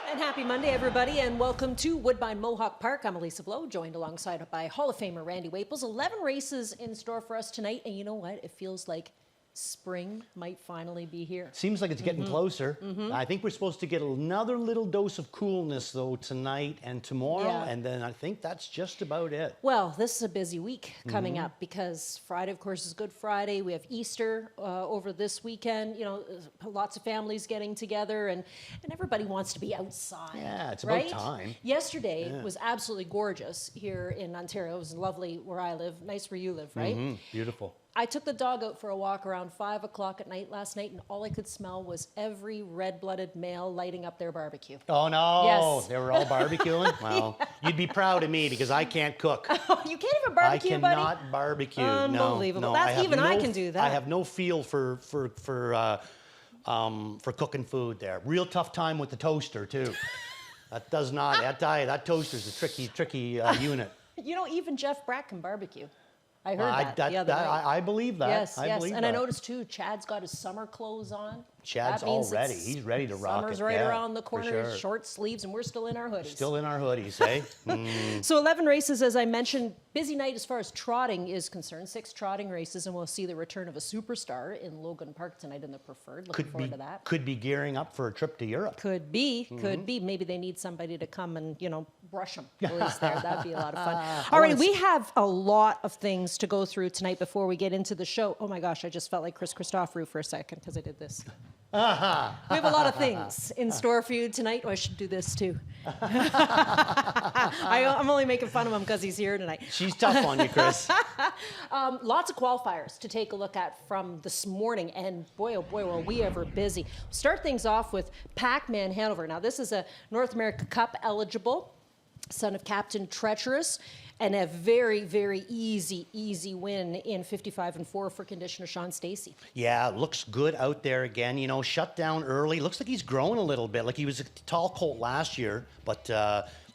And happy Monday, everybody, and welcome to Woodbine Mohawk Park. I'm Elisa Blow, joined alongside by Hall of Famer Randy Waples. 11 races in store for us tonight, and you know what? It feels like spring might finally be here. Seems like it's getting closer. I think we're supposed to get another little dose of coolness, though, tonight and tomorrow, and then I think that's just about it. Well, this is a busy week coming up because Friday, of course, is Good Friday. We have Easter over this weekend. You know, lots of families getting together, and everybody wants to be outside. Yeah, it's right? about time. Yesterday was absolutely gorgeous here in Ontario. It was lovely where I live. Nice where you live, right? Beautiful. I took the dog out for a walk around 5 o'clock at night last night, and all I could smell was every red-blooded male lighting up their barbecue. Oh, no. Yes. They were all barbecuing? Well, you'd be proud of me because I can't cook. You can't even barbecue, I buddy? cannot barbecue. Unbelievable. No, That's even I can do that. I have no feel for cooking food there. Real tough time with the toaster, too. That does not, that toaster's a tricky unit. You know, even Jeff Brack can barbecue. I heard that the other night. I believe that. Yes, I yes. believe And that. I noticed, too, Chad's got his summer clothes on. Chad's all ready. He's ready to rock it. Summer's right around the corner, sure. short sleeves, and we're still in our hoodies. Still in our hoodies, eh? So 11 races, as I mentioned. Busy night as far as trotting is concerned. 6 trotting races, and we'll see the return of a superstar in Logan Park tonight in the Preferred. Looking forward to that. Could be gearing up for a trip to Europe. Could be, could be. Maybe they need somebody to come and, you know, brush them at least there. That'd be a lot of fun. All right, we have a lot of things to go through tonight before we get into the show. Oh my gosh, I just felt like Chris Christoforou for a second because I did this. We have a lot of things in store for you tonight. Oh, I should do this too. I'm only making fun of him because he's here tonight. She's tough on you, Chris. Lots of qualifiers to take a look at from this morning, and boy, oh boy, were we ever busy. Start things off with Pac-Man Hanover. Now, this is a North America Cup eligible, son of Captain Treacherous, and a very, very easy win in 55-4 for conditioner Sean Stacey. Yeah, looks good out there again. You know, shut down early. Looks like he's grown a little bit. Like he was a tall colt last year, but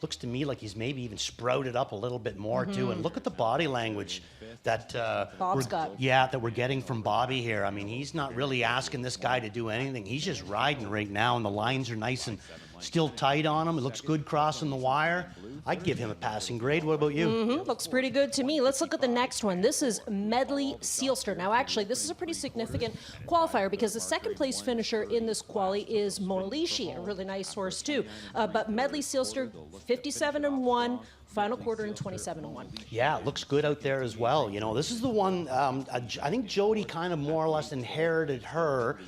looks to me like he's maybe even sprouted up a little bit more too. And look at the body language that Bob's got. Yeah, that we're getting from Bobby here. I mean, he's not really asking this guy to do anything. He's just riding right now, and the lines are nice and still tight on him. It looks good crossing the wire. I'd give him a passing grade. What about you? Looks pretty good to me. Let's look at the next one. This is Medley Sealster. Now, actually, this is a pretty significant qualifier because the second place finisher in this quali is Monalishi, a really nice horse too. But Medley Sealster, 57-1. Final quarter in 27-1. Yeah, it looks good out there as well. You know, this is the one, I think Jody kind of more or less inherited her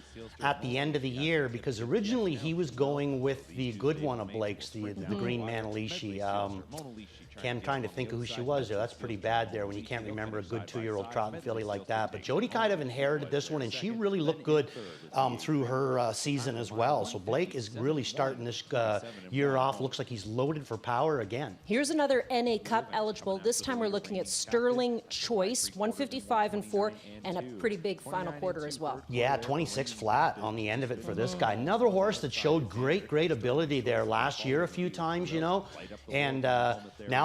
at the end of the year because originally he was going with the good one of Blake's, the Green Manalishi. I'm trying to think of who she was there. That's pretty bad there when you can't remember a good 2-year-old trotting filly like that. But Jody kind of inherited this one, and she really looked good through her season as well. So Blake is really starting this year off. Looks like he's loaded for power again. Here's another NA Cup eligible. This time we're looking at Sterling Choice, 155-4, and a pretty big final quarter as well. Yeah, 26 flat on the end of it for this guy. Another horse that showed great ability there last year a few times, you know, and now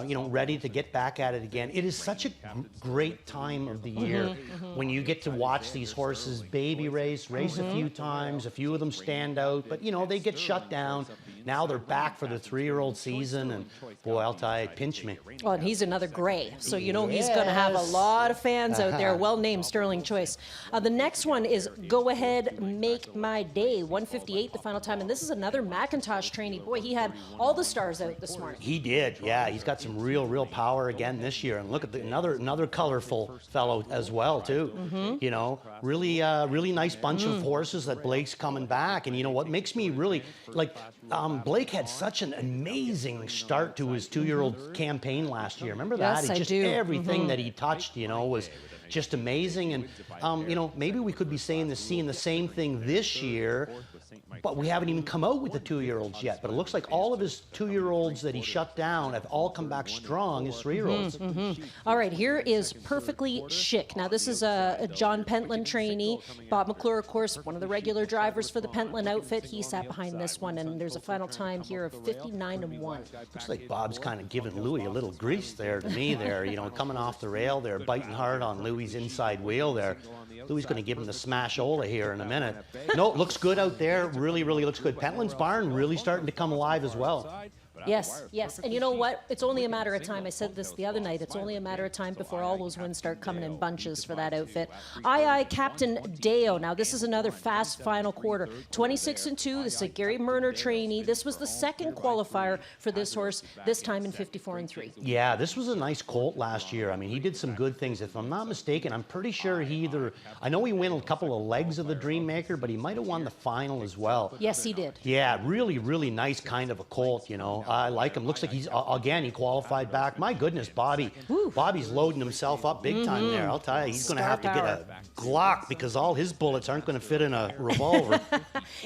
you know, ready to get back at it again. It is such a great time of the year when you get to watch these horses baby race a few times. A few of them stand out, but you know, they get shut down. Now they're back for the 3-year-old season, and boy, I'll tell you, pinch me. Well, and he's another gray, so you know he's going to have a lot of fans out there. Well-named Sterling Choice. The next one is Go Ahead, Make My Day, 158 the final time, and this is another McIntosh trainee. Boy, he had all the stars out this morning. He did, yeah. He's got some real power again this year, and look at another colorful fellow as well too. You know, really nice bunch of horses that Blake's coming back, and you know what makes me really like. Blake had such an amazing start to his 2-year-old campaign last year. Remember that? Yes, everything that he touched, you know, was just amazing. And you know, maybe we could be seeing the same thing this year. But we haven't even come out with the 2-year-olds yet. But it looks like all of his 2-year-olds that he shut down have all come back strong as 3-year-olds. All right, here is Perfectly Chic. Now, this is a John Pentland trainee. Bob McClure, of course, one of the regular drivers for the Pentland outfit. He sat behind this one, and there's a final time here of 59-1. Looks like Bob's kind of giving Louis a little grease there to me there. You know, coming off the rail there, biting hard on Louis's inside wheel there. Louis going to give him the smash-ola here in a minute. No, looks good out there. really, really looks good. Pentland's Barn really starting to come alive as well. Yes, yes. And you know what? It's only a matter of time. I said this the other night. It's only a matter of time before all those wins start coming in bunches for that outfit. Aye, Captain Deo. Now, this is another fast final quarter. 26-2. This is a Gary Murner trainee. This was the second qualifier for this horse, this time in 54-3. Yeah, this was a nice colt last year. I mean, he did some good things. If I'm not mistaken, I'm pretty sure I know he won a couple of legs of the Dreammaker, but he might have won the final as well. Yes, he did. Yeah, really, really nice kind of a colt, you know. I like him. Looks like he's, again, he qualified back. My goodness, Bobby's loading himself up big time there. I'll tell you, he's going to have to get a Glock because all his bullets aren't going to fit in a revolver.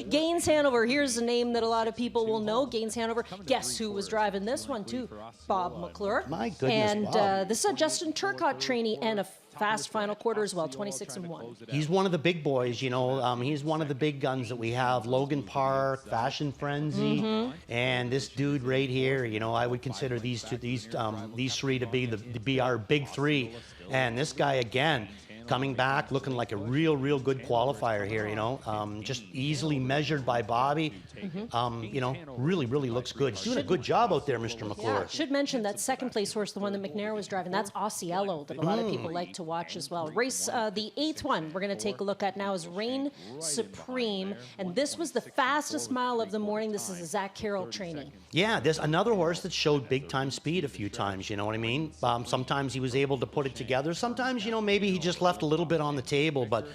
Gaines Hanover, here's a name that a lot of people will know. Gaines Hanover, guess who was driving this one too? Bob McClure. My goodness, and Bob. This is a Justin Turcotte trainee and a fast final quarter as well, 26-1. He's one of the big boys, you know. He's one of the big guns that we have. Logan Park, Fashion Frenzy, and this dude right here. You know, I would consider these three to be our big three. And this guy again, coming back, looking like a real good qualifier here. You know, just easily measured by Bobby. You know, really looks good. He's doing a good job out there, Mr. McClure. Yeah, should mention that second place horse, the one that McNair was driving, that's Osceola that a lot of people like to watch as well. Race, the eighth one we're going to take a look at now is Reign Supreme, and this was the fastest mile of the morning. This is a Zach Carroll training. Yeah, there's another horse that showed big time speed a few times, you know what I mean? Sometimes he was able to put it together. Sometimes, you know, maybe he just left a little bit on the table, but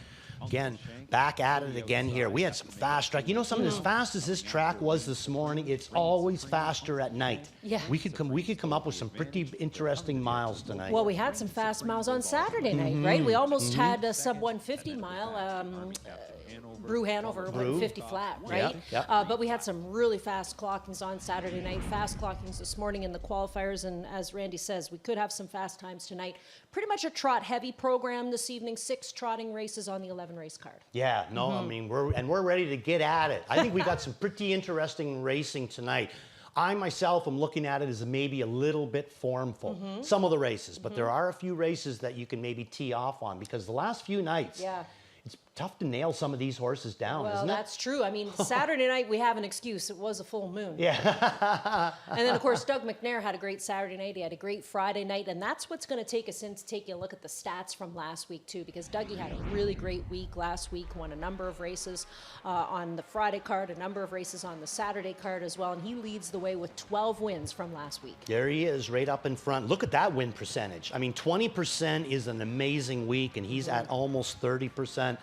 again, back at it again here. We had some fast track. You know something, as fast as this track was this morning, it's always faster at night. Yeah. We could come up with some pretty interesting miles tonight. Well, we had some fast miles on Saturday night, right? We almost had a sub 150 mile. Brew Hanover, 150 flat, right? Yep. But we had some really fast clockings on Saturday night, fast clockings this morning in the qualifiers, and as Randy says, we could have some fast times tonight. Pretty much a trot-heavy program this evening, 6 trotting races on the 11 race card. Yeah, no, I mean, we're ready to get at it. I think we got some pretty interesting racing tonight. I myself am looking at it as maybe a little bit formful, some of the races, but there are a few races that you can maybe tee off on because the last few nights, it's tough to nail some of these horses down, isn't it? Well, that's true. I mean, Saturday night we have an excuse. It was a full moon. Yeah. And then, of course, Doug McNair had a great Saturday night. He had a great Friday night. And that's what's going to take us into taking a look at the stats from last week, too, because Dougie had a really great week last week, won a number of races on the Friday card, a number of races on the Saturday card as well. And he leads the way with 12 wins from last week. There he is, right up in front. Look at that win percentage. I mean, 20% is an amazing week, and he's at almost 30%.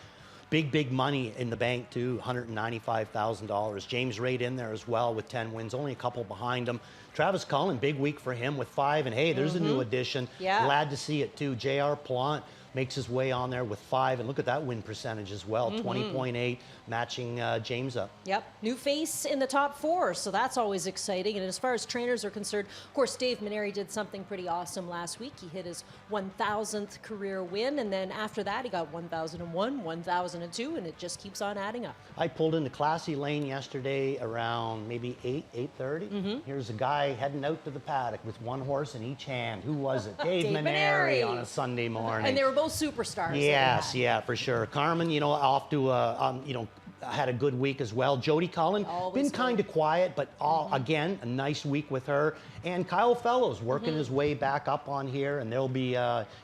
Big money in the bank, too, $195,000. James Reid in there as well with 10 wins, only a couple behind him. Travis Cullen, big week for him with 5. And, hey, there's a new addition. Yeah. Glad to see it, too. J.R. Plant makes his way on there with 5. And look at that win percentage as well, 20.8, matching James up. Yep, new face in the top 4, so that's always exciting. And as far as trainers are concerned, of course, Dave Maneri did something pretty awesome last week. He hit his 1,000th career win, and then after that, he got 1,001, 1,002, and it just keeps on adding up. I pulled into Classy Lane yesterday around maybe 8:30. Here's a guy heading out to the paddock with one horse in each hand. Who was it? Dave Maneri on a Sunday morning. And they were both superstars. Yes, yeah, for sure. Carmen, you know, off to had a good week as well. Jody Cullen, been kind of quiet, but again, a nice week with her. And Kyle Fellows working his way back up on here, and they'll be,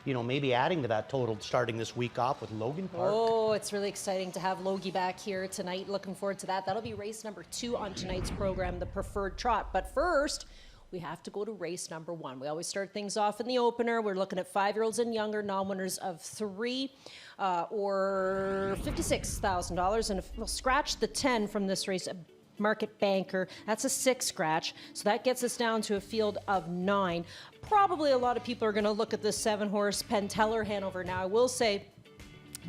maybe adding to that total starting this week off with Logan Park. Oh, it's really exciting to have Logie back here tonight. Looking forward to that. That'll be race number 2 on tonight's program, the Preferred Trot. But first, we have to go to race number 1. We always start things off in the opener. We're looking at 5-year-olds and younger, non-winners of 3 or $56,000. And if we'll scratch the 10 from this race, Market Banker, that's a 6 scratch. So that gets us down to a field of 9. Probably a lot of people are going to look at this 7-horse Penteller Hanover. Now, I will say,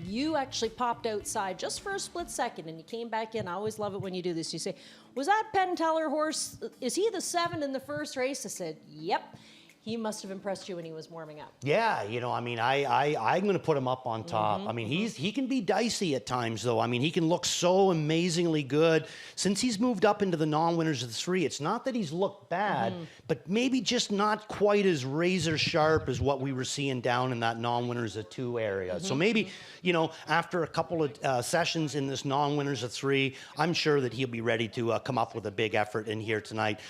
you actually popped outside just for a split second and you came back in. I always love it when you do this. You say, was that Penteller horse, is he the 7 in the first race? I said, yep. he must have impressed you when he was warming up. Yeah, you know, I mean, I'm going to put him up on top. I mean, he can be dicey at times, though. I mean, he can look so amazingly good. Since he's moved up into the non-winners of the 3, it's not that he's looked bad, but maybe just not quite as razor sharp as what we were seeing down in that non-winners of 2 area. So maybe, you know, after a couple of sessions in this non-winners of 3, I'm sure that he'll be ready to come up with a big effort in here tonight.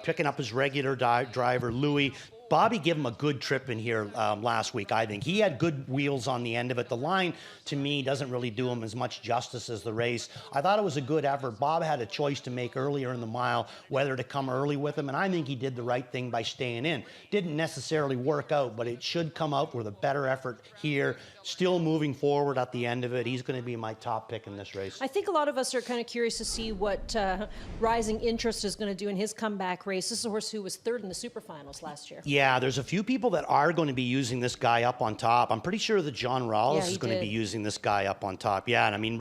Picking up his regular driver, Louis. Bobby gave him a good trip in here last week, I think. He had good wheels on the end of it. The line, to me, doesn't really do him as much justice as the race. I thought it was a good effort. Bob had a choice to make earlier in the mile, whether to come early with him, and I think he did the right thing by staying in. Didn't necessarily work out, but it should come out with a better effort here. Still moving forward at the end of it. He's going to be my top pick in this race. I think a lot of us are kind of curious to see what Rising Interest is going to do in his comeback race. This is a horse who was 3rd in the Superfinals last year. Yeah, there's a few people that are going to be using this guy up on top. I'm pretty sure that John Rawls is going to be using this guy up on top. Yeah, and I mean,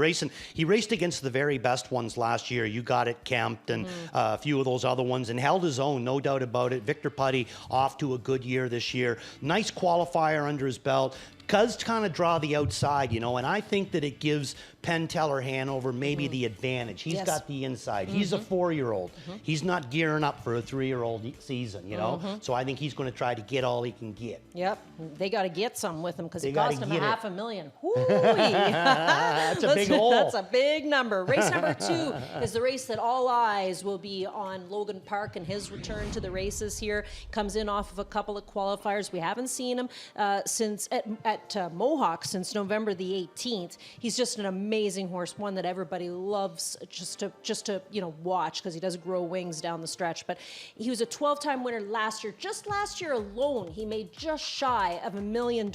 he raced against the very best ones last year. You Got It, Kempt, and a few of those other ones, and held his own, no doubt about it. Victor Putty off to a good year this year. Nice qualifier under his belt. Does kind of draw the outside, you know, and I think that it gives Penn Teller Hanover maybe the advantage. He's got the inside. He's a 4-year-old. He's not gearing up for a 3-year-old season, you know. So I think he's going to try to get all he can get. Yep, they got to get some with him because it cost him $500,000. That's a big hole. That's a big number. Race number 2 is the race that all eyes will be on Logan Park and his return to the races here. Comes in off of a couple of qualifiers. We haven't seen him since at Mohawk since November the 18th. He's just an amazing horse, one that everybody loves just to you know watch because he does grow wings down the stretch. But he was a 12-time winner last year. Just last year alone, he made just shy of $1 million.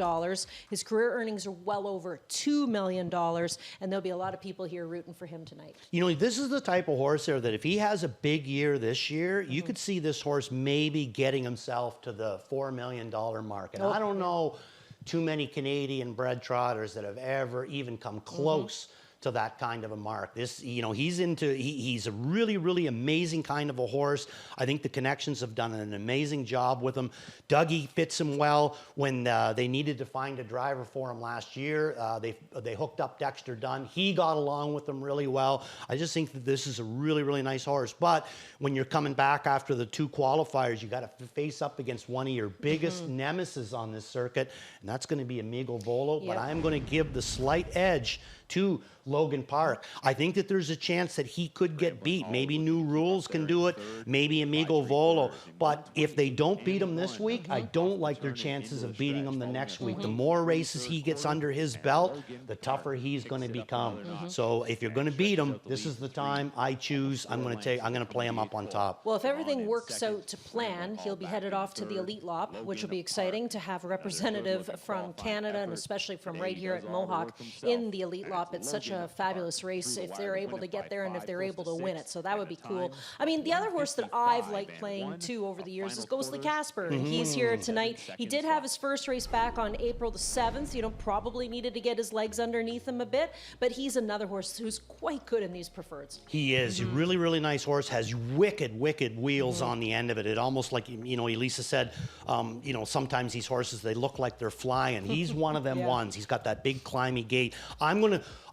His career earnings are well over $2 million, and there'll be a lot of people here rooting for him tonight. You know, this is the type of horse there that if he has a big year this year, you could see this horse maybe getting himself to the $4 million mark. And I don't know too many Canadian bred trotters that have ever even come close to that kind of a mark. This, you know, he's a really, really amazing kind of a horse. I think the connections have done an amazing job with him. Dougie fits him well. When they needed to find a driver for him last year, they hooked up Dexter Dunn. He got along with them really well. I just think that this is a really, really nice horse. But when you're coming back after the 2 qualifiers, you got to face up against one of your biggest nemesis on this circuit, and that's going to be Amigo Volo. But I am going to give the slight edge to Logan Park. I think that there's a chance that he could get beat. Maybe New Rules can do it, maybe Amigo Volo. But if they don't beat him this week, I don't like their chances of beating him the next week. The more races he gets under his belt, the tougher he's going to become. So if you're going to beat him, this is the time I choose. I'm going to play him up on top. Well, if everything works out to plan, he'll be headed off to the Elite Lop, which will be exciting to have a representative from Canada and especially from right here at Mohawk in the Elite Lop. It's such a fabulous race if they're able to get there and if they're able to win it. So that would be cool. I mean, the other horse that I've liked playing too over the years is Ghostly Casper. He's here tonight. He did have his first race back on April the 7th. You know, probably needed to get his legs underneath him a bit, but he's another horse who's quite good in these preferreds. He is. A really, really nice horse. Has wicked, wicked wheels on the end of it. It almost like, you know, Elisa said, you know, sometimes these horses, they look like they're flying. He's one of them ones. He's got that big climby gait.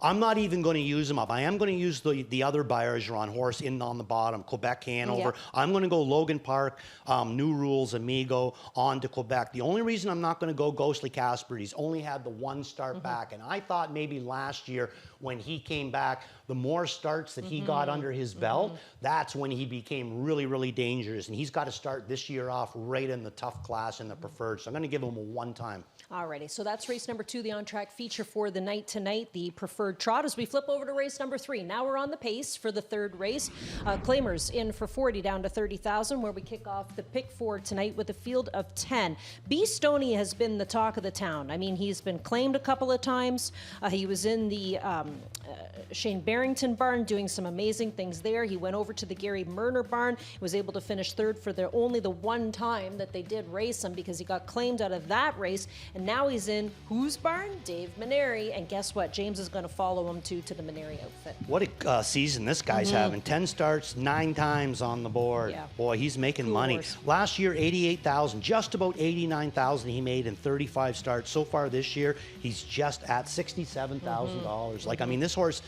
I'm not even going to use him up. I am going to use the other Bergeron horse in on the bottom, Quebec Hanover. I'm going to go Logan Park, New Rules, Amigo, on to Quebec. The only reason I'm not going to go Ghostly Casper, he's only had the 1 start back. And I thought maybe last year when he came back, the more starts that he got under his belt, that's when he became really, really dangerous. And he's got to start this year off right in the tough class in the preferred. So I'm going to give him a 1 time. Alrighty, so that's race number 2, the on-track feature for the night tonight, the preferred trot. As we flip over to race number 3, now we're on the pace for the 3rd race. Claimers in for 40 down to 30,000, where we kick off the pick 4 tonight with a field of 10. B. Stoney has been the talk of the town. I mean, he's been claimed a couple of times. He was in the Shane Barron Barrington barn, doing some amazing things there. He went over to the Gary Murner barn, was able to finish third for only the one time that they did race him, because he got claimed out of that race. And now he's in whose barn? Dave Maneri. And guess what? James is going to follow him to the Maneri outfit. What a season this guy's having. 10 starts, 9 times on the board. Yeah. Boy, he's making money. Horse. Last year, 88,000, just about 89,000 he made in 35 starts. So far this year, he's just at $67,000. Like, I mean, this horse,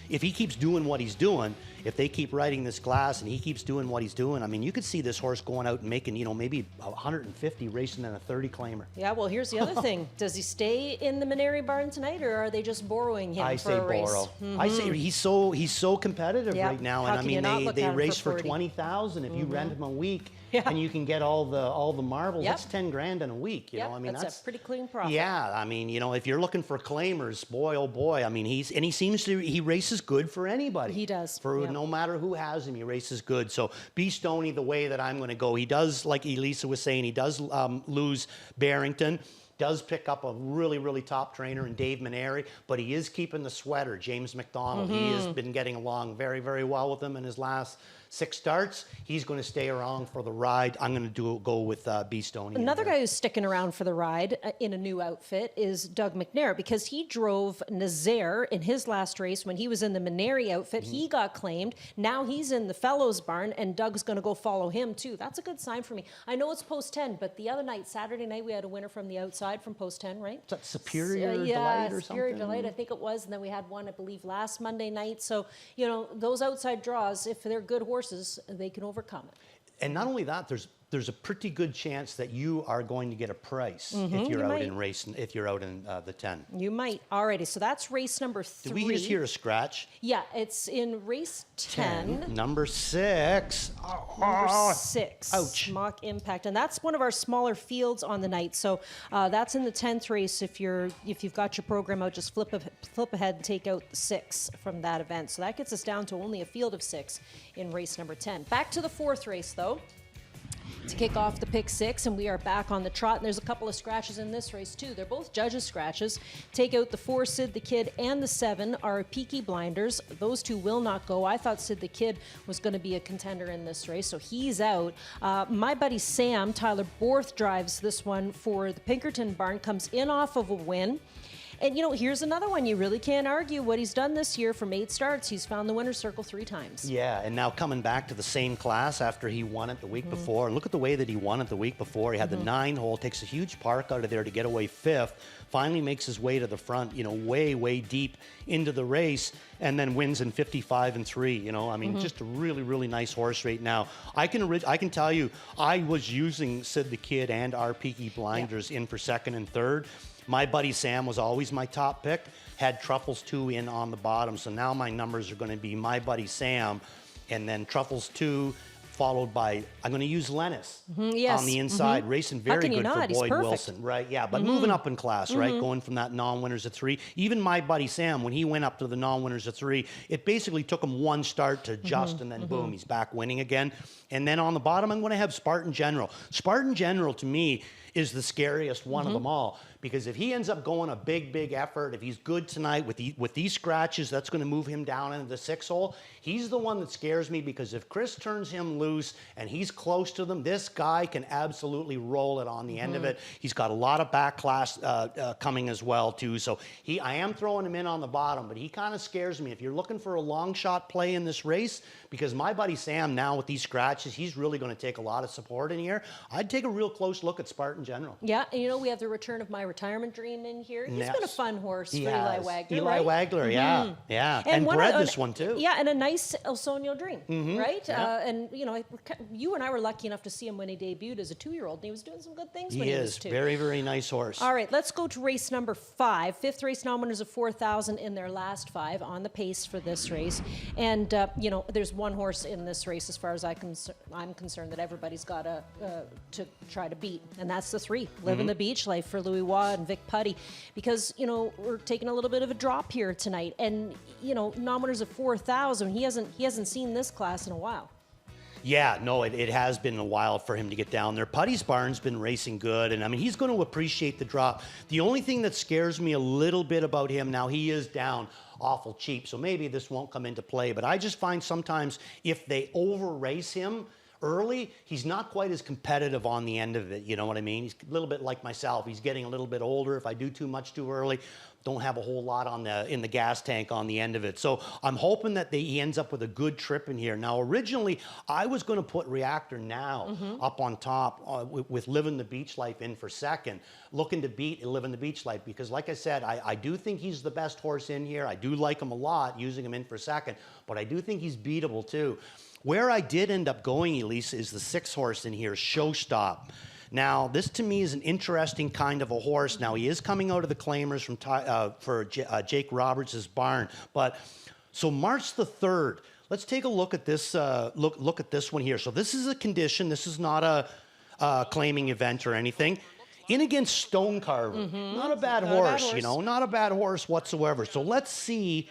if he keeps doing what he's doing, if they keep riding this class and he keeps doing what he's doing, I mean, you could see this horse going out and making, maybe 150 racing in a 30 claimer. Yeah, well, here's the other thing. Does he stay in the Maneri barn tonight, or are they just borrowing him for a race? I say he's so competitive Yeah. right now, How and I can you mean not look they at him race for for 40? 20,000 if you rent him a week, Yeah. and you can get all the marbles. Yep. That's 10 grand in a week. You Yep, know, I mean that's a pretty clean profit. Yeah, I mean, if you're looking for claimers, boy oh boy, I mean he races good for anybody. He does, For yeah. no matter who has him, he races good. So B. Stoney, the way that I'm going to go, he does, like Elisa was saying, he does lose Barrington. Does pick up a really top trainer in Dave Maneri, but he is keeping the sweater, James McDonald. He has been getting along very well with him in his last 6 starts. He's going to stay around for the ride. I'm going to go with B. Stoney. Another guy who's sticking around for the ride in a new outfit is Doug McNair, because he drove Nazaire in his last race when he was in the Maneri outfit. He got claimed. Now he's in the Fellows barn, and Doug's going to go follow him too. That's a good sign for me. I know it's post 10, but the other night, Saturday night, we had a winner from the outside from post 10, right? Is that Superior Delight or Superior something? Delight, I think it was. And then we had one, I believe, last Monday night. So, those outside draws, if they're good horses, they can overcome it. And not only that, there's a pretty good chance that you are going to get a price if you're out in the 10. You might. Alrighty, so that's race number 3. Did we just hear a scratch? Yeah, it's in race 10. Number 6. Number 6. Ouch. Mock Impact. And that's one of our smaller fields on the night. So that's in the 10th race. If you've got your program out, just flip ahead and take out the 6 from that event. So that gets us down to only a field of 6 in race number 10. Back to the 4th race, though, to kick off the pick 6, and we are back on the trot. And there's a couple of scratches in this race too. They're both judges' scratches. Take out the 4, Sid the Kid, and the 7 are Peaky Blinders. Those 2 will not go. I thought Sid the Kid was going to be a contender in this race, so he's out. My buddy Sam, Tyler Borth, drives this one for the Pinkerton barn, comes in off of a win. And, here's another one. You really can't argue what he's done this year from 8 starts. He's found the winner's circle 3 times. Yeah, and now coming back to the same class after he won it the week before. And look at the way that he won it the week before. He had the 9-hole, takes a huge park out of there to get away 5th, finally makes his way to the front, way deep into the race, and then wins in 55-3. I mean, just a really nice horse right now. I can tell you, I was using Sid the Kid and our Peaky Blinders in for 2nd and 3rd. My buddy Sam was always my top pick, had Truffles 2 in on the bottom. So now my numbers are going to be my buddy Sam, and then Truffles 2, followed by, I'm going to use Lennis Yes. on the inside, racing very can you good for not? He's Boyd perfect. Wilson. Right, yeah, but moving up in class, right, going from that non-winners of 3. Even my buddy Sam, when he went up to the non-winners of 3, it basically took him 1 start to adjust, and then boom, he's back winning again. And then on the bottom, I'm going to have Spartan General. Spartan General, to me, is the scariest one of them all, because if he ends up going a big effort, if he's good tonight with these scratches, that's going to move him down into the 6-hole. He's the one that scares me, because if Chris turns him loose and he's close to them, this guy can absolutely roll it on the end of it. He's got a lot of back class coming as well too. So I am throwing him in on the bottom, but he kind of scares me if you're looking for a long shot play in this race, because my buddy Sam now with these scratches, he's really going to take a lot of support in here. I'd take a real close look at Spartan General. Yeah, and we have the return of my retirement dream in here. He's Yes. been a fun horse for He Eli has. Wagner, Eli right? Wagner, yeah. And bred this one too. Yeah, and a nice El Sonio dream, right? Yeah. And you and I were lucky enough to see him when he debuted as a 2-year-old, and he was doing some good things when He he was is 2. very nice horse. All right, let's go to race number 5. 5th race non-winners of 4,000 in their last 5 on the pace for this race. And, there's one horse in this race, as far as I'm concerned, that everybody's got to try to beat. And that's the 3, Living the Beach Life for Louis Waugh and Vic Putty. Because, we're taking a little bit of a drop here tonight. And, non-winners of 4,000, he hasn't seen this class in a while. Yeah, no, it has been a while for him to get down there. Putty's barn's been racing good, and I mean, he's going to appreciate the drop. The only thing that scares me a little bit about him now, he is down awful cheap. So maybe this won't come into play. But I just find sometimes if they over race him early, he's not quite as competitive on the end of it. You know what I mean? He's a little bit like myself. He's getting a little bit older. If I do too much too early, don't have a whole lot on in the gas tank on the end of it. So I'm hoping that he ends up with a good trip in here. Now, originally, I was going to put Reactor Now up on top with Living the Beach Life in for second, looking to beat Living the Beach Life, because like I said, I do think he's the best horse in here. I do like him a lot, using him in for second, but I do think he's beatable too. Where I did end up going, Elise, is the 6th horse in here, Showstop. Now, this to me is an interesting kind of a horse. Now, he is coming out of the claimers from for Jake Roberts' barn. But so March the 3rd, let's take a look at this. Look at this one here. So this is a condition. This is not a claiming event or anything. In against Stone Carver. Not a bad horse, you know, not a bad horse whatsoever. So let's see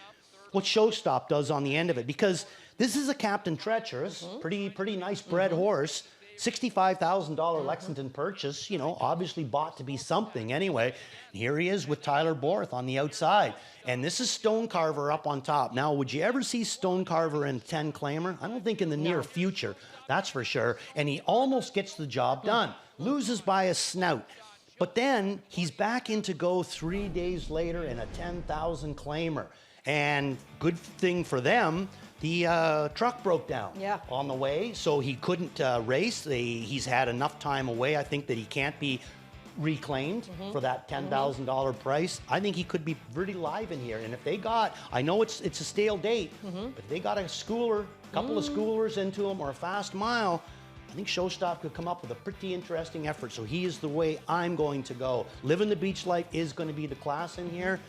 what Showstop does on the end of it, because this is a Captain Treacherous, pretty nice bred horse. $65,000 Lexington purchase, you know, obviously bought to be something anyway. Here he is with Tyler Borth on the outside. And this is Stone Carver up on top. Now, would you ever see Stone Carver in 10 claimer? I don't think in the near future, that's for sure. And he almost gets the job done. Loses by a snout. But then he's back in to go 3 days later in a 10,000 claimer. And good thing for them, the truck broke down on the way, so he couldn't race. He's had enough time away, I think, that he can't be reclaimed for that $10,000 price. I think he could be pretty live in here. And if they got, I know it's a stale date, but if they got a schooler, a couple of schoolers into him, or a fast mile, I think Showstop could come up with a pretty interesting effort. So he is the way I'm going to go. Living the Beach Life is going to be the class in here,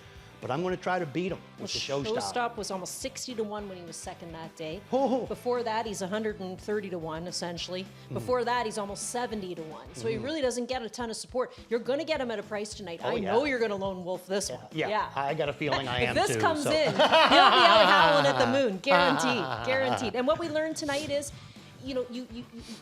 but I'm going to try to beat him with the Showstop. Showstop was almost 60 to 1 when he was second that day. Oh. Before that, he's 130 to 1, essentially. Before that, he's almost 70 to 1. So he really doesn't get a ton of support. You're going to get him at a price tonight. I know you're going to lone wolf this one. Yeah, I got a feeling I am too. If this comes in, he'll be out howling at the moon, guaranteed, guaranteed. And what we learned tonight is, you know,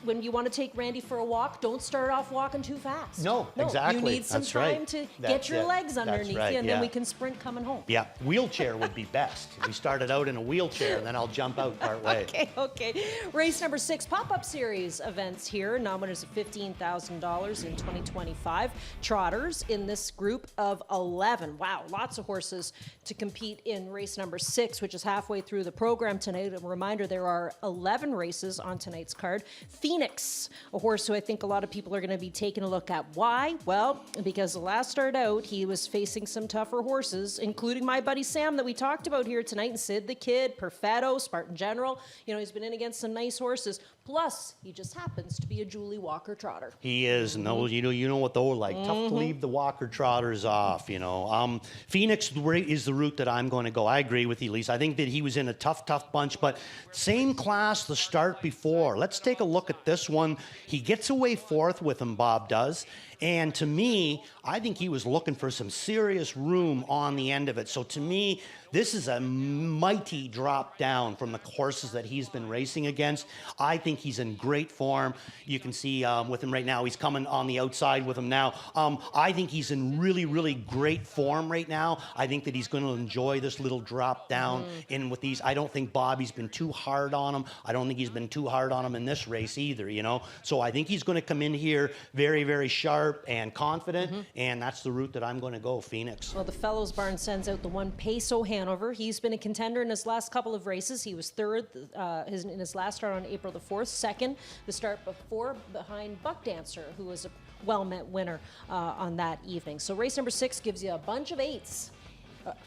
when you want to take Randy for a walk, don't start off walking too fast. No, exactly. You need some time to get your legs underneath you, and then we can sprint coming home. Yeah, wheelchair would be best. We started out in a wheelchair, and then I'll jump out part way. Okay. Race number 6, pop-up series events here. Non-winners of $15,000 in 2025. Trotters in this group of 11. Wow, lots of horses to compete in race number 6, which is halfway through the program tonight. A reminder, there are 11 races on tonight's card. Phoenix, a horse who I think a lot of people are going to be taking a look at. Why? Well, because the last start out, he was facing some tougher horses, including my buddy Sam that we talked about here tonight, and Sid the Kid, Perfetto, Spartan General. You know, he's been in against some nice horses. Plus, he just happens to be a Julie Walker trotter. He is, and those, you know what those are like. Tough to leave the Walker trotters off, you know. Phoenix is the route that I'm going to go. I agree with you, Lisa. I think that he was in a tough bunch, but same class the start before. Let's take a look at this one. He gets away 4th with him, Bob does. And to me, I think he was looking for some serious room on the end of it. So to me, this is a mighty drop down from the horses that he's been racing against. I think he's in great form. You can see with him right now, he's coming on the outside with him now. I think he's in really great form right now. I think that he's going to enjoy this little drop down in with these. I don't think Bobby's been too hard on him. I don't think he's been too hard on him in this race either, you know. So I think he's going to come in here very sharp and confident, and that's the route that I'm going to go, Phoenix. Well, the Fellows Barn sends out the one Peso Hanover. He's been a contender in his last couple of races. He was 3rd in his last start on April the 4th, 2nd the start before behind Buck Dancer, who was a well-met winner on that evening. So race number 6 gives you a bunch of 8s.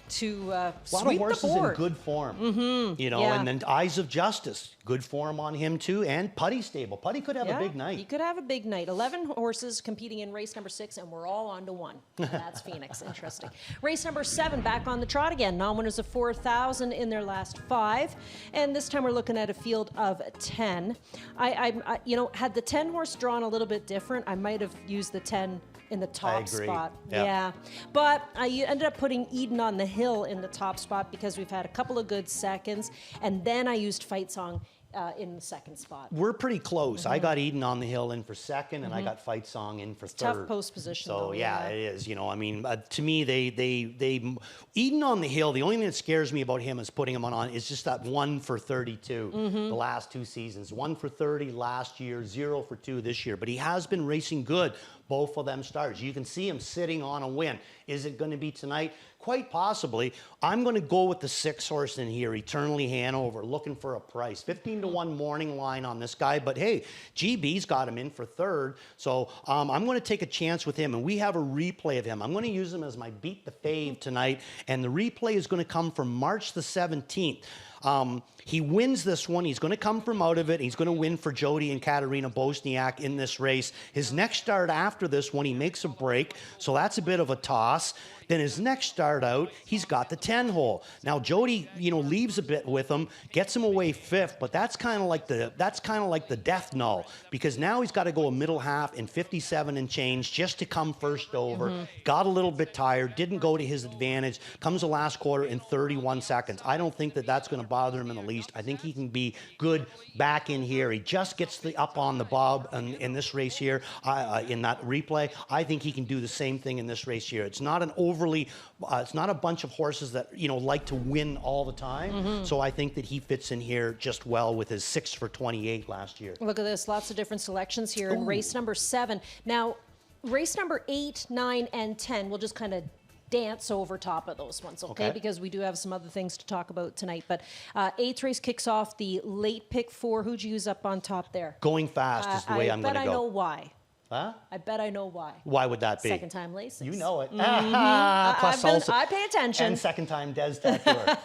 To a lot sweep of horses the board. in good form, you know, and then Eyes of Justice, good form on him too, and Putty Stable. Putty could have a big night. He could have a big night. 11 horses competing in race number 6, and we're all on to 1. That's Phoenix. Interesting. Race number 7, back on the trot again. Non-winners of 4,000 in their last 5, and this time we're looking at a field of 10. I you know, had the 10 horse drawn a little bit different, I might have used the 10 in the top spot. Yeah. But I ended up putting Eden on the Hill in the top spot because we've had a couple of good seconds, and then I used Fight Song in the second spot. We're pretty close. I got Eden on the Hill in for second, and I got Fight Song in for third. Tough post position. So though, yeah, it is. You know, I mean, to me, they Eden on the Hill. The only thing that scares me about him is putting him on is just that 1 for 32 the last 2 seasons. 1 for 30 last year, 0 for 2 this year. But he has been racing good. Both of them starts. You can see him sitting on a win. Is it going to be tonight? Quite possibly. I'm going to go with the 6 horse in here, Eternally Hanover, looking for a price. 15-1 morning line on this guy. But hey, GB's got him in for third. So I'm going to take a chance with him. And we have a replay of him. I'm going to use him as my Beat the Fave tonight. And the replay is going to come from March the 17th. He wins this one. He's going to come from out of it. He's going to win for Jody and Katarina Bosniak in this race. His next start after this one, he makes a break. So that's a bit of a toss. Then his next start out, he's got the 10-hole. Now Jody, leaves a bit with him, gets him away 5th, but that's kind of like the death knell, because now he's got to go a middle half in 57 and change just to come first over. Got a little bit tired, didn't go to his advantage. Comes the last quarter in 31 seconds. I don't think that that's going to bother him in the least. I think he can be good back in here. He just gets the up on the bob in this race here, in that replay. I think he can do the same thing in this race here. It's not an it's not a bunch of horses that like to win all the time. So I think that he fits in here just well with his 6 for 28 last year. Look at this, lots of different selections here in race number 7. Now, race number 8, 9, and 10, we'll just kind of dance over top of those ones, okay? Because we do have some other things to talk about tonight. But 8th race kicks off the late pick 4. Who'd you use up on top there? Going Fast is the way I'm going to go. I bet I know why. Huh? I bet I know why. Why would that be? Second time Lasix. You know it. Plus also, I pay attention. And second time Des Tattooer.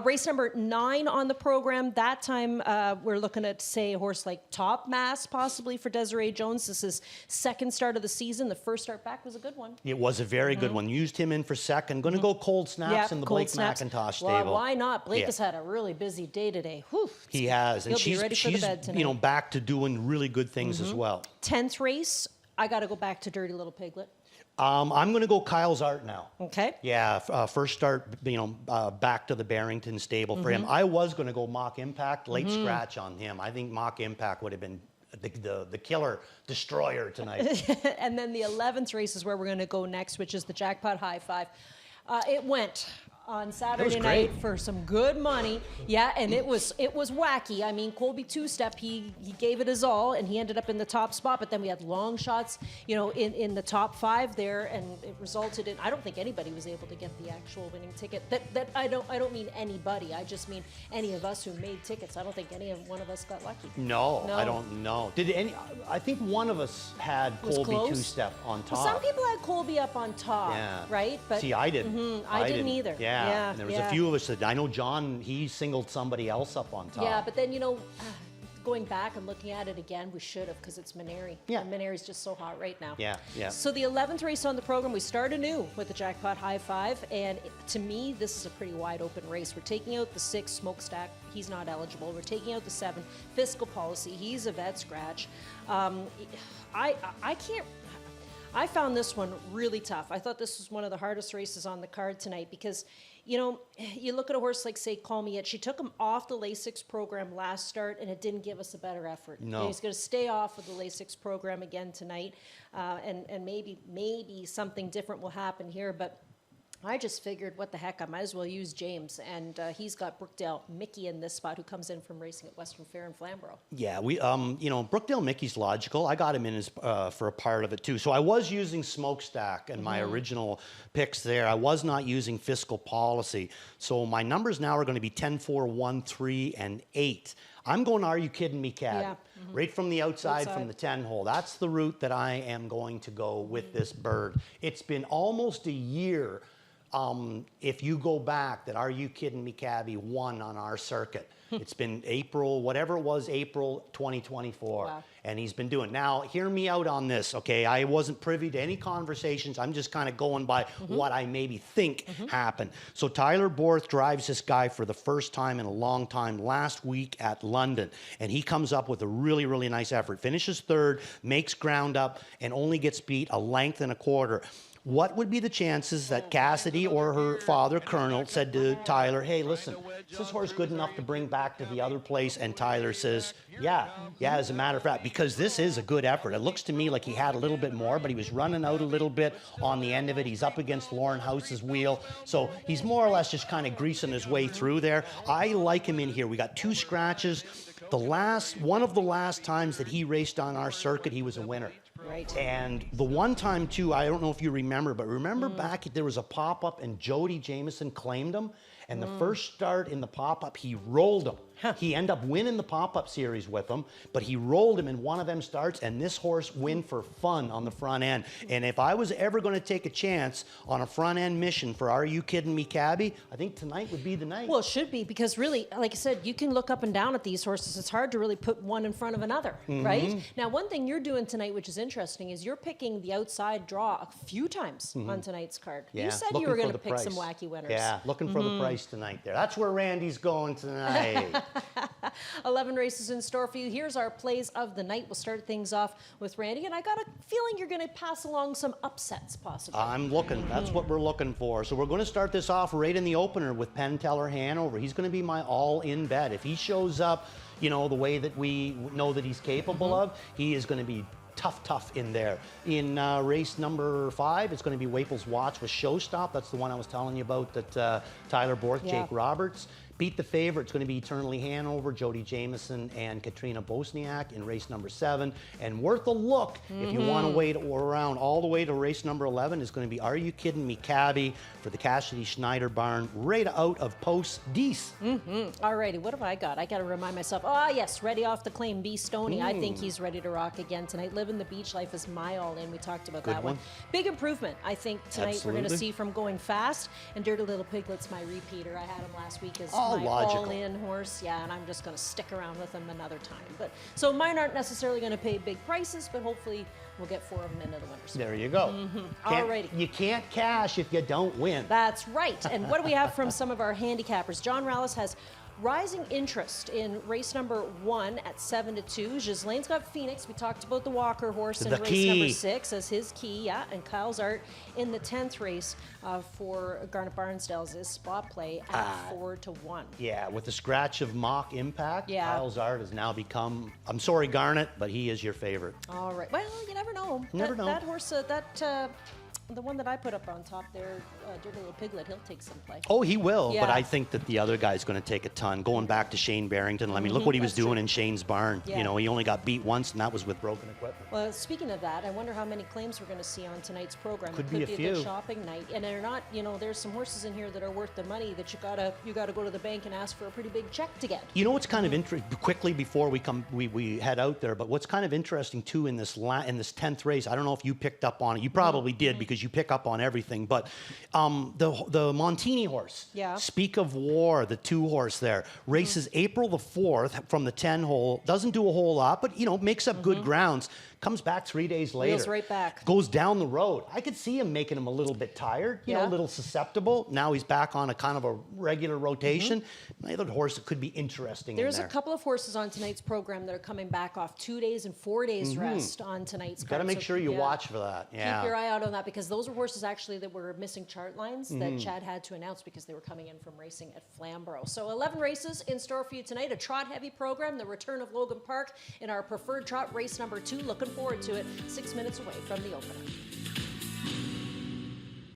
Race number 9 on the program. That time we're looking at, say, a horse like Top Mass, possibly for Desiree Jones. This is second start of the season. The first start back was a good one. It was a very good one. Used him in for second. Going to go Cold Snaps in the Blake McIntosh stable. Well, why not? Blake has had a really busy day today. Whew, he has. And she's back to doing really good things as well. 10th race, I got to go back to Dirty Little Piglet. I'm going to go Kyle's Art now. Okay. Yeah, first start, back to the Barrington stable for him. I was going to go Mock Impact, late scratch on him. I think Mock Impact would have been the killer destroyer tonight. And then the 11th race is where we're going to go next, which is the Jackpot High Five. It went on Saturday night for some good money. Yeah, and it was wacky. I mean, Colby Two-Step, he gave it his all, and he ended up in the top spot, but then we had long shots, in the top 5 there, and it resulted in, I don't think anybody was able to get the actual winning ticket. That I don't mean anybody. I just mean any of us who made tickets. I don't think any one of us got lucky. No, I don't know. I think one of us had Colby Two-Step on top. Well, some people had Colby up on top, right? But see, I didn't. I didn't either. Yeah, and there was a few of us that, I know John, he singled somebody else up on top. Yeah, but then, going back and looking at it again, we should have, because it's Menary. Yeah. And Menary's just so hot right now. Yeah. So the 11th race on the program, we start anew with the Jackpot High Five, and to me, this is a pretty wide open race. We're taking out the 6, Smokestack. He's not eligible. We're taking out the 7, Fiscal Policy. He's a vet scratch. I can't... I found this one really tough. I thought this was one of the hardest races on the card tonight because, you look at a horse like, say, Call Me It. She took him off the Lasix program last start, and it didn't give us a better effort. No. He's going to stay off of the Lasix program again tonight, and maybe something different will happen here, but I just figured, what the heck, I might as well use James, and he's got Brookdale Mickey in this spot, who comes in from racing at Western Fair in Flamborough. Yeah, Brookdale Mickey's logical. I got him in as for a part of it too. So I was using Smokestack and my original picks there. I was not using Fiscal Policy. So my numbers now are going to be 10, 4, 1, 3, and 8. I'm going, Are You Kidding Me, Cat? Yeah. Right from the outside from the 10-hole. That's the route that I am going to go with this bird. It's been almost a year. If you go back, that Are You Kidding Me Cabby won on our circuit. It's been April 2024. Wow. And he's been doing. Now, hear me out on this, okay? I wasn't privy to any conversations. I'm just kind of going by what I maybe think happened. So Tyler Borth drives this guy for the first time in a long time last week at London. And he comes up with a really, really nice effort. Finishes third, makes ground up, and only gets beat a length and a quarter. What would be the chances that Cassidy or her father, Colonel, said to Tyler, hey, listen, is this horse good enough to bring back to the other place? And Tyler says, yeah, as a matter of fact, because this is a good effort. It looks to me like he had a little bit more, but he was running out a little bit on the end of it. He's up against Lauren House's wheel. So he's more or less just kind of greasing his way through there. I like him in here. We got 2 scratches. One of the last times that he raced on our circuit, he was a winner. Right. And the one time, too, I don't know if you remember, but remember back, there was a pop-up and Jody Jamieson claimed him. And the first start in the pop-up, he rolled him. He ended up winning the pop-up series with him, but he rolled him in one of them starts, and this horse win for fun on the front end. And if I was ever going to take a chance on a front-end mission for Are You Kidding Me, Cabby, I think tonight would be the night. Well, it should be, because really, like I said, you can look up and down at these horses. It's hard to really put one in front of another, right? Now, one thing you're doing tonight, which is interesting, is you're picking the outside draw a few times on tonight's card. Yeah, You said you were going to pick some wacky winners. Yeah, looking for the price tonight there. That's where Randy's going tonight. 11 races in store for you. Here's our plays of the night. We'll start things off with Randy, and I got a feeling you're going to pass along some upsets, possibly. I'm looking. That's what we're looking for. So we're going to start this off right in the opener with Penn Teller Hanover. He's going to be my all-in bet. If he shows up, the way that we know that he's capable of, he is going to be tough in there. In race number 5, it's going to be Waples Watts with Showstop. That's the one I was telling you about that Tyler Borth, Jake Roberts. Beat the favorite, it's going to be Eternally Hanover, Jody Jamieson, and Katrina Bosniak in race number 7. And worth a look if you want to wait around all the way to race number 11 is going to be Are You Kidding Me, Cabby for the Cassidy Schneider barn, right out of Post Dees. All righty, what have I got? I got to remind myself. Yes, ready off the claim, B. Stoney. I think he's ready to rock again tonight. Living the Beach Life is my all-in. We talked about that one. Big improvement, I think, tonight we're going to see from Going Fast. And Dirty Little Piglet's my repeater. I had him last week as my all-in horse. Yeah, and I'm just going to stick around with him another time. But so mine aren't necessarily going to pay big prices, but hopefully we'll get 4 of them into the winners. There you go. Alrighty. You can't cash if you don't win. That's right. And what do we have from some of our handicappers? John Rallis has rising interest in race number 1 at 7-2. Ghislaine's got Phoenix. We talked about the Walker horse in race number 6 as his key. Yeah, and Kyle's Art in the 10th race for Garnet Barnsdale's is spot play at 4-1. Yeah, with the scratch of Mock Impact, Kyle's Art has now become, I'm sorry, Garnet, but he is your favorite. All right. Well, you never know. Never know. That horse, the one that I put up on top there, Dirty Little Piglet, he'll take some play. Oh, he will, Yeah. but I think that the other guy's going to take a ton. Going back to Shane Barrington, I mean, look what he was doing in Shane's barn. Yeah. He only got beat once, and that was with broken equipment. Well, speaking of that, I wonder how many claims we're going to see on tonight's program. Could it be could a be a good few. shopping night, and they're not. There's some horses in here that are worth the money that you gotta go to the bank and ask for a pretty big check to get. You know what's kind of interesting? Quickly before we head out there, but what's kind of interesting too in this 10th race, I don't know if you picked up on it. You probably did because you pick up on everything. But the Montini horse, Speak of War, the 2 horse there, races April the 4th from the 10 hole. Doesn't do a whole lot, but makes up good grounds. Comes back 3 days later. Wheels right back. Goes down the road. I could see him making him a little bit tired, a little susceptible. Now he's back on a kind of a regular rotation. Another horse that could be interesting. There's a couple of horses on tonight's program that are coming back off 2 days and 4 days rest on tonight's card. Got to make sure you watch for that. Yeah. Keep your eye out on that because those were horses actually that were missing chart lines that Chad had to announce because they were coming in from racing at Flamborough. So 11 races in store for you tonight. A trot-heavy program. The return of Logan Park in our preferred trot race number 2. Looking forward to it. 6 minutes away from the opener.